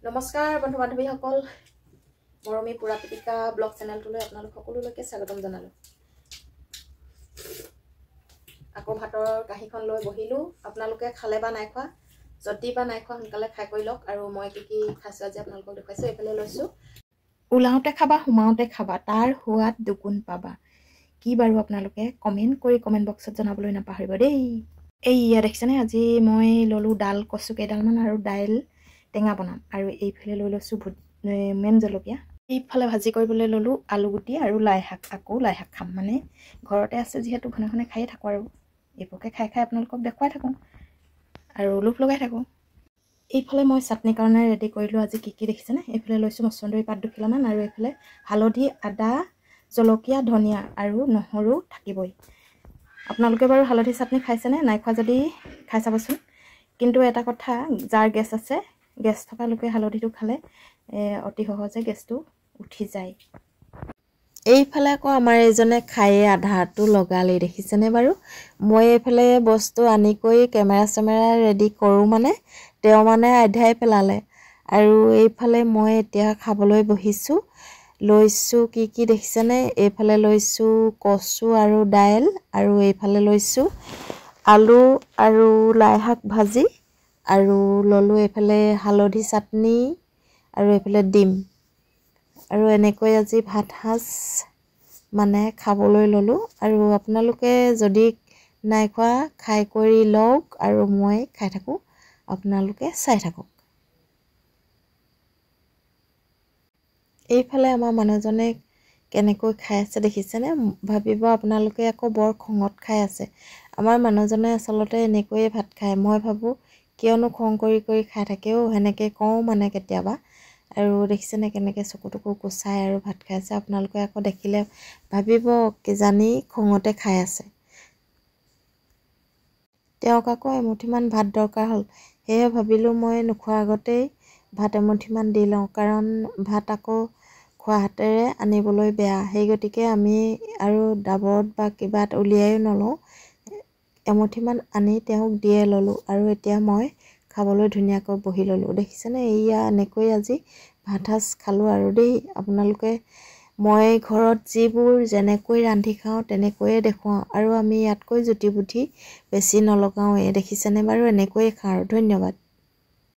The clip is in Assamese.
নমস্কাৰ বন্ধু বান্ধৱীসকল, মৰমী পুৰা পিটিকা ব্লগ চেনেলটোলৈ আপোনালোক সকলোলৈকে স্বাগতম জনালোঁ। আকৌ ভাতৰ কাঁহীখন লৈ বহিলোঁ। আপোনালোকে খালে বা নাই খোৱা, যদি বা নাই খোৱা সোনকালে খাই কৰি লওক। আৰু মই কি খাইছোঁ আজি আপোনালোকক দেখুৱাইছোঁ। এইফালে লৈছোঁ, ওলাওঁতে খাবা সোমাওঁতে খাবা, তাৰ সোৱাদ দুগুণ পাবা। কি বাৰু আপোনালোকে কমেণ্ট কৰি কমেণ্ট বক্সত জনাবলৈ নাপাহৰিব দেই। এইয়া দেখিছেনে, আজি মই ল'লোঁ ডাল কচু কেইডালমান আৰু দাইল টেঙা বনাম। আৰু এইফালে লৈ লৈছোঁ মেন জলকীয়া। এইফালে ভাজি কৰিবলৈ ল'লোঁ আলুগুটি আৰু লাই শাক। আকৌ লাই শাক খাম, মানে ঘৰতে আছে যিহেতু ঘনে ঘনে খায়ে থাকোঁ আৰু এইবোৰকে খাই খাই আপোনালোকক দেখুৱাই থাকোঁ আৰু লোভ লগাই থাকোঁ। এইফালে মই চাটনিৰ কাৰণে ৰেডি কৰিলোঁ। আজি কি দেখিছেনে, এইফালে লৈছোঁ মচন্দৰী পাত 2 কিলোমান আৰু এইফালে হালধি, আদা, জলকীয়া, ধনিয়া আৰু নহৰু থাকিবই। আপোনালোকে বাৰু হালধি চাটনি খাইছেনে? নাই খোৱা যদি খাই চাবচোন। কিন্তু এটা কথা, যাৰ গেছ আছে, গেছ থকা লোকে হালধিটো খালে অতি সহজে গেছটো উঠি যায়। এইফালে আকৌ আমাৰ এইজনে খায়ে আধাটো লগালেই, দেখিছেনে বাৰু। মই এইফালে বস্তু আনি কৰি কেমেৰা ৰেডি কৰোঁ, মানে তেওঁ মানে আধাই পেলালে। আৰু এইফালে মই এতিয়া খাবলৈ বহিছোঁ। লৈছোঁ কি দেখিছেনে, এইফালে লৈছোঁ কচু আৰু দাইল, আৰু এইফালে লৈছোঁ আলু আৰু লাই শাক ভাজি, আৰু ল'লোঁ এইফালে হালধি চাটনি, আৰু এইফালে ডিম। আৰু এনেকৈ আজি ভাত সাজ মানে খাবলৈ ল'লোঁ। আৰু আপোনালোকে যদি নাই খোৱা খাই কৰি লওক, আৰু মই খাই থাকোঁ, আপোনালোকে চাই থাকক। এইফালে আমাৰ মানুহজনে কেনেকৈ খাই আছে দেখিছেনে। ভাবিব আপোনালোকে আকৌ বৰ খঙত খাই আছে। আমাৰ মানুহজনে আচলতে এনেকৈয়ে ভাত খায়। মই ভাবোঁ কিয়নো খং কৰি খাই থাকেও, সেনেকৈ কওঁ মানে কেতিয়াবা। আৰু দেখিছেনে কেনেকৈ চকুটুকু কোচাই আৰু ভাত খাইছে। আপোনালোকে আকৌ দেখিলে ভাবিব কিজানি খঙতে খাই আছে। তেওঁক আকৌ এমুঠিমান ভাত দৰকাৰ হ'ল, সেয়ে ভাবিলোঁ মই নোখোৱাৰ আগতেই ভাত এমুঠিমান দি লওঁ, কাৰণ ভাত আকৌ খোৱা হাতেৰে আনিবলৈ বেয়া। সেই গতিকে আমি আৰু ডাবৰত বা কিবাত উলিয়াইও নলওঁ, এমুঠিমান আনি তেওঁক দিয়ে ল'লোঁ। আৰু এতিয়া মই খাবলৈ ধুনীয়াকৈ বহি ল'লোঁ। দেখিছেনে, এইয়া এনেকৈ আজি ভাত সাজ খালোঁ আৰু দেই। আপোনালোকে মই ঘৰত যিবোৰ যেনেকৈ ৰান্ধি খাওঁ তেনেকৈয়ে দেখুৱাওঁ, আৰু আমি ইয়াতকৈ জুতি বুদ্ধি বেছি নলগাওঁৱে। দেখিছেনে বাৰু, এনেকৈয়ে খাওঁ আৰু। ধন্যবাদ।